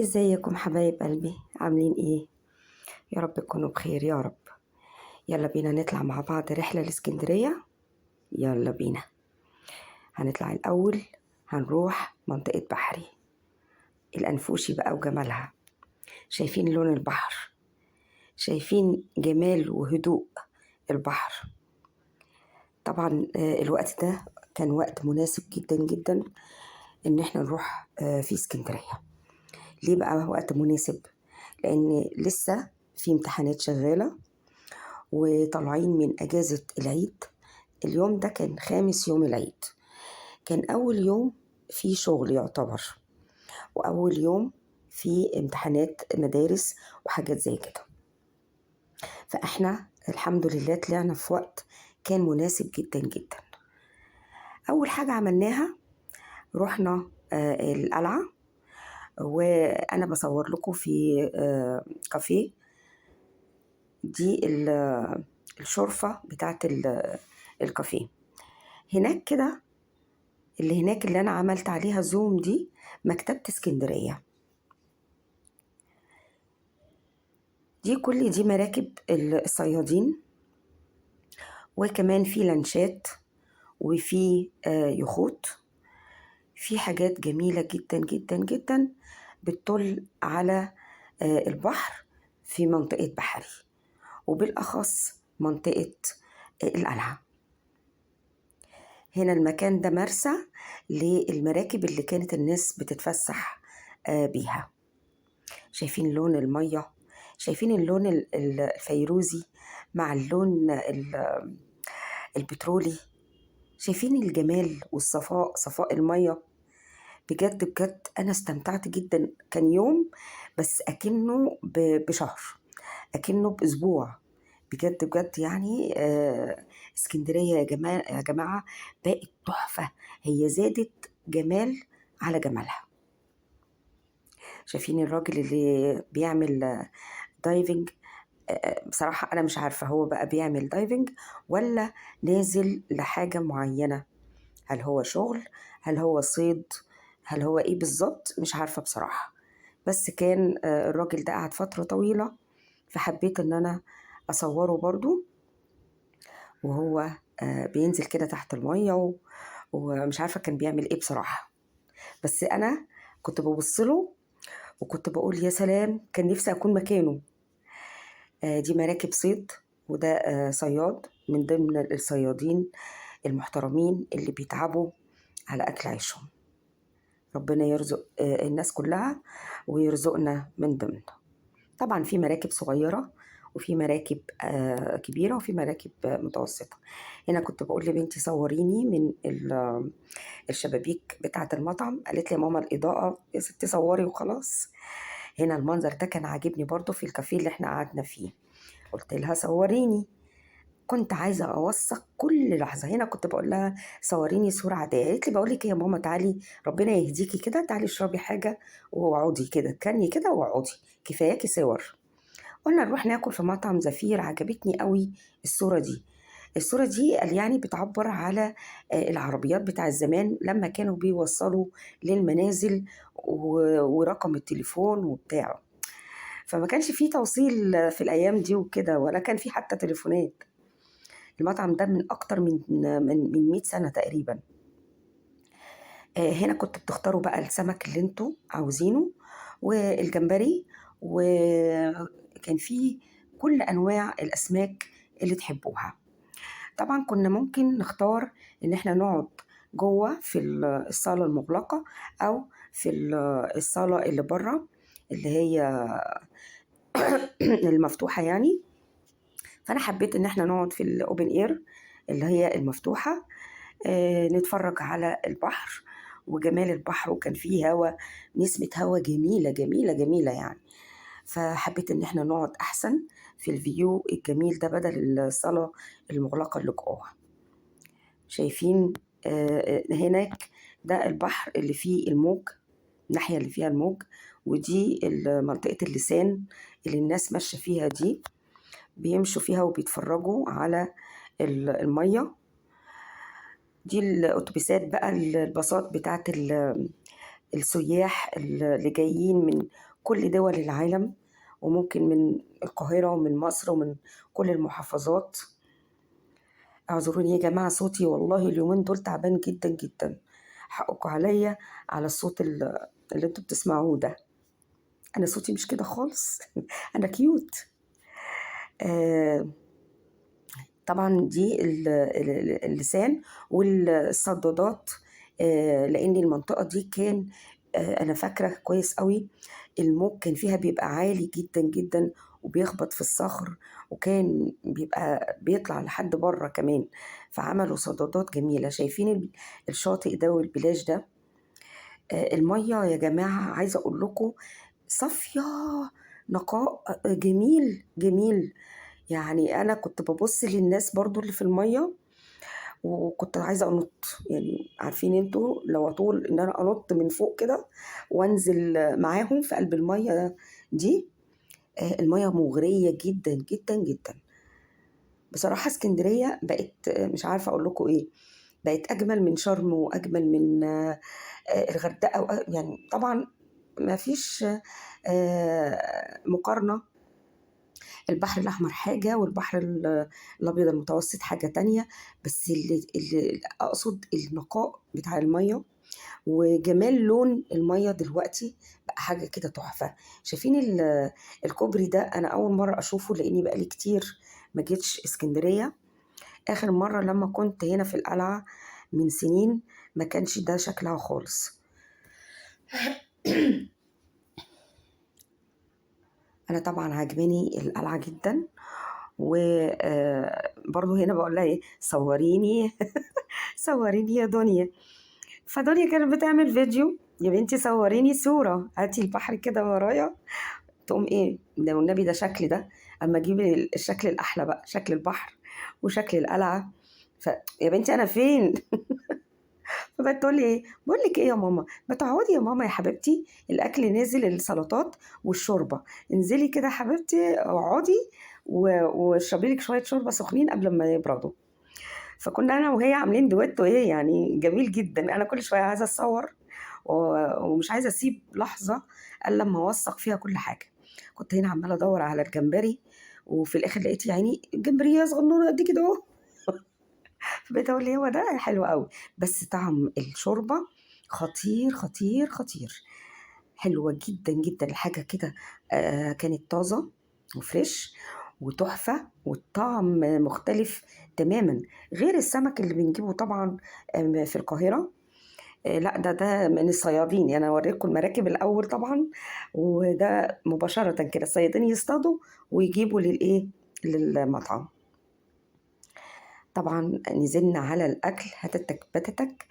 ازيكم حبايب قلبي؟ عاملين ايه؟ يا رب تكونوا بخير يا رب. يلا بينا نطلع مع بعض رحلة لاسكندرية. يلا بينا. هنطلع الأول، هنروح منطقة بحري الأنفوشي بقى وجمالها. شايفين لون البحر؟ شايفين جمال وهدوء البحر؟ طبعا الوقت ده كان وقت مناسب جدا جدا ان احنا نروح في اسكندرية. ليه بقى وقت مناسب؟ لان لسه في امتحانات شغالة وطالعين من أجازة العيد. اليوم ده كان خامس يوم العيد، كان أول يوم في شغل يعتبر، وأول يوم في امتحانات مدارس وحاجات زي كده. فإحنا الحمد لله طلعنا في وقت كان مناسب جدا جدا. أول حاجة عملناها رحنا القلعة، وأنا بصور لكم في كافيه. دي الشرفة بتاعت الكافيه هناك كده. اللي هناك اللي انا عملت عليها زوم دي مكتبة اسكندرية. دي كل دي مراكب الصيادين، وكمان في لانشات وفي يخوت. في حاجات جميلة جدا جدا جدا بتطل على البحر في منطقة بحري، وبالأخص منطقة القلعة. هنا المكان ده مرسى للمراكب اللي كانت الناس بتتفسح بيها. شايفين لون المية؟ شايفين اللون الفيروزي مع اللون البترولي؟ شايفين الجمال والصفاء، صفاء المية؟ بجد بجد أنا استمتعت جدا. كان يوم بس أكنه بشهر، أكنه بأسبوع. بجد بجد يعني اسكندرية يا جماعة بقت تحفة. هي زادت جمال على جمالها. شايفين الراجل اللي بيعمل دايفنج؟ بصراحة أنا مش عارفة هو بقى بيعمل دايفنج ولا نازل لحاجة معينة. هل هو شغل؟ هل هو صيد؟ هل هو إيه بالظبط؟ مش عارفة بصراحة. بس كان الراجل ده قعد فترة طويلة، فحبيت إن أنا أصوره برضو وهو بينزل كده تحت المية، ومش عارفة كان بيعمل إيه بصراحة. بس أنا كنت ببصله وكنت بقول يا سلام، كان نفسي أكون مكانه. دي مراكب صيد، وده صياد من ضمن الصيادين المحترمين اللي بيتعبوا على أكل عيشهم. ربنا يرزق الناس كلها ويرزقنا من ضمن. طبعا في مراكب صغيرة وفي مراكب كبيرة وفي مراكب متوسطة. هنا كنت بقول لبنتي صوريني من الشبابيك بتاعة المطعم. قالت لي يا ماما الإضاءة، يا ستي صوري وخلاص. هنا المنظر ده كان عاجبني برضو في الكافيه اللي احنا قعدنا فيه. قلت لها صوريني، كنت عايزه اوثق كل لحظه. هنا كنت بقول لها صوريني صوره عاديه. قالت لي بقول لك ايه يا ماما، تعالي ربنا يهديكي كده، تعالي اشربي حاجه واقعدي كده، كاني كده واقعدي، كفاياكي صور. قلنا نروح ناكل في مطعم زفير. عجبتني قوي الصوره دي. الصورة دي قال يعني بتعبر على العربيات بتاع زمان لما كانوا بيوصلوا للمنازل ورقم التليفون وبتاعه. فما كانش فيه توصيل في الأيام دي وكده، ولا كان فيه حتى تليفونات. المطعم ده من أكتر من 100 سنة تقريبا. هنا كنت بتختاروا بقى السمك اللي انتوا عاوزينه والجمبري، وكان فيه كل أنواع الأسماك اللي تحبوها. طبعا كنا ممكن نختار ان احنا نقعد جوه في الصالة المغلقة او في الصالة اللي بره اللي هي المفتوحة يعني. فانا حبيت ان احنا نقعد في الاوبن اير اللي هي المفتوحة، نتفرج على البحر وجمال البحر. وكان فيه هوا، نسمة هوا جميلة جميلة جميلة يعني. فحبيت ان احنا نقعد احسن في الفيو الجميل ده بدل الصالة المغلقة اللي جوه. شايفين هناك ده البحر اللي فيه الموج، الناحية اللي فيها الموج. ودي منطقة اللسان اللي الناس ماشية فيها دي، بيمشوا فيها وبيتفرجوا على المية. دي الأتوبيسات بقى، الباصات بتاعت السياح اللي جايين من كل دول العالم، وممكن من القاهرة ومن مصر ومن كل المحافظات. اعذروني يا جماعة، صوتي والله اليومين دول تعبان جدا جدا، حقكم عليا على الصوت اللي انتوا بتسمعوه ده. انا صوتي مش كده خالص. انا كيوت. آه طبعا دي اللسان والصدادات. لان المنطقة دي كان انا فاكرة كويس قوي، الموج كان فيها بيبقى عالي جدا جدا وبيخبط في الصخر، وكان بيبقى بيطلع لحد بره كمان. فعملوا صدادات جميلة. شايفين الشاطئ ده والبلاج ده؟ المية يا جماعة عايزة أقول لكم صافية، نقاء جميل جميل. يعني أنا كنت ببص للناس برضو اللي في المية، وكنت عايزة أنط. يعني عارفين انتوا لو أطول إن أنا أنط من فوق كده وأنزل معاهم في قلب المية دي. المية مغرية جدا جدا جدا. بصراحة اسكندرية بقت مش عارفة أقول لكم إيه، بقت أجمل من شرم وأجمل من الغردقة. يعني طبعا ما فيش مقارنة. البحر الأحمر حاجة، والبحر الأبيض المتوسط حاجة تانية. بس اللي أقصد النقاء بتاع المية وجمال لون المية دلوقتي بقى حاجة كده تحفة. شايفين الكوبري ده؟ أنا أول مرة أشوفه لأني بقالي كتير ما جيتش اسكندرية. آخر مرة لما كنت هنا في القلعة من سنين ما كانش ده شكلها خالص. أنا طبعا عجباني القلعة جدا، وبرضه هنا بقول لها ايه، صوريني. صوريني يا دنيا. فدنيا كانت بتعمل فيديو، يا بنتي صوريني صورة، هاتي البحر كده ورايا. تقوم ايه ده والنبي، ده شكل ده. اما اجيب الشكل الاحلى بقى، شكل البحر وشكل القلعة. يا بنتي انا فين؟ فبقت تقول لي ايه، بقول لك ايه يا ماما، ما تقعدي يا ماما يا حبيبتي، الاكل نازل، السلطات والشوربه، انزلي كده يا حبيبتي اقعدي واشربي لك شويه شوربه سخنين قبل ما يبردوا. فكنا انا وهي عاملين دويتو ايه يعني جميل جدا. انا كل شويه عايزه اتصور ومش عايزه اسيب لحظه الا لما اوثق فيها كل حاجه. كنت هنا عماله ادور على الجمبري، وفي الاخر لقيت يعني جمبريه صغنونه قد كده اهو. فبقيت اقول لي هو ده حلو قوي. بس طعم الشوربه خطير خطير خطير، حلوه جدا جدا الحاجه كده. كانت طازه وفريش وتحفه، والطعم مختلف تماما غير السمك اللي بنجيبه طبعا في القاهره. لا ده من الصيادين. يعني انا اوريكم المراكب الاول طبعا، وده مباشره كده الصيادين يصطادوا ويجيبوا للايه، للمطعم. طبعا نزلنا على الاكل هتتك بتتك.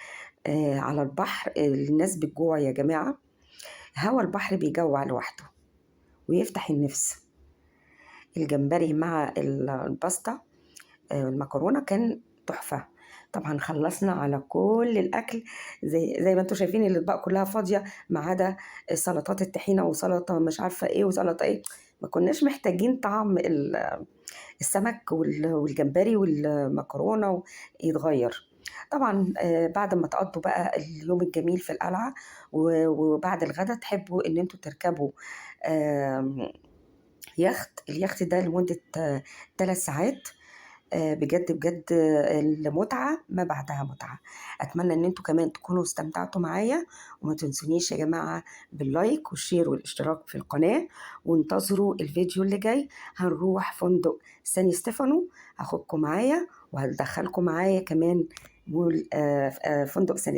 على البحر الناس بتجوع يا جماعه. هوا البحر بيجوع لوحده ويفتح النفس. الجمبري مع الباستا، المكرونه كان تحفه. طبعا خلصنا على كل الاكل، زي ما انتم شايفين الاطباق كلها فاضيه ما عدا سلطات الطحينه وسلطه مش عارفه ايه وسلطه ايه. ما كناش محتاجين طعم السمك والجمبري والمكرونه يتغير. طبعا بعد ما تقضوا بقى اليوم الجميل في القلعه وبعد الغدا تحبوا ان انتوا تركبوا يخت. اليخت ده لمده 3 ساعات. بجد بجد المتعة ما بعدها متعة. أتمنى إن انتوا كمان تكونوا استمتعتوا معايا، وما تنسونيش يا جماعة باللايك والشير والاشتراك في القناة. وانتظروا الفيديو اللي جاي، هنروح فندق سان ستيفانو، هاخدكم معايا وهدخلكم معايا كمان فندق سان